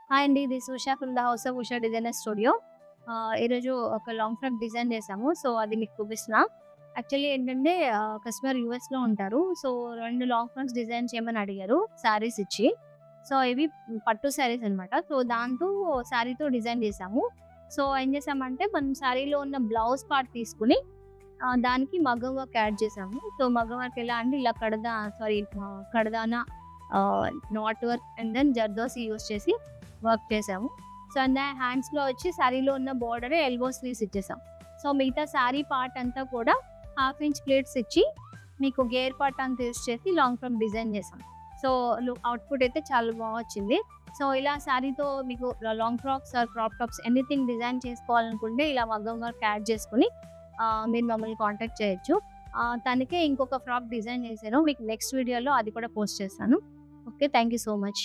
Hi అండి. ఇది Usha from the house of Usha designer studio. ఈరోజు ఒక లాంగ్ ఫ్రాక్ డిజైన్ చేసాము. సో, అది మీకు చూపిస్తున్నా. యాక్చువల్లీ ఏంటంటే కస్టమర్ యూఎస్‌లో ఉంటారు. సో, 2 లాంగ్ ఫ్రాక్స్ డిజైన్ చేయమని అడిగారు శారీస్ ఇచ్చి. సో, ఇవి పట్టు శారీస్ అనమాట. సో, దాంతో శారీతో డిజైన్ చేసాము. సో, ఏం చేసామంటే మనం శారీలో ఉన్న బ్లౌజ్ పార్ట్ తీసుకొని దానికి మగ్గం వర్క్ యాడ్ చేసాము. సో, మగ్గం వర్క్ ఎలా అంటే ఇలా కడదానా knot work and then zardozi use చేసి వర్క్ చేసాము. సో, అండ్ హ్యాండ్స్‌లో వచ్చి శారీలో ఉన్న బోర్డర్ ఎల్బో స్లీవ్స్ ఇచ్చేసాం. సో, మిగతా శారీ పార్ట్ అంతా కూడా 1/2 ఇంచ్ ప్లేట్స్ ఇచ్చి మీకు గేర్ పార్ట్ అంతా యూజ్ చేసి లాంగ్ ఫ్రాక్ డిజైన్ చేసాం. సో, అవుట్‌పుట్ అయితే చాలా వచ్చింది. సో, ఇలా శారీతో మీకు long frocks or crop tops anything design చేసుకోవాలనుకుంటే ఇలా మగ్గం వర్క్ యాడ్ చేసుకొని మీరు మమ్మల్ని కాంటాక్ట్ చేయొచ్చు. తనకే ఇంకొక ఫ్రాక్ డిజైన్ చేశాను. మీకు నెక్స్ట్ వీడియోలో అది కూడా పోస్ట్ చేస్తాను. Okay. Thank you so much.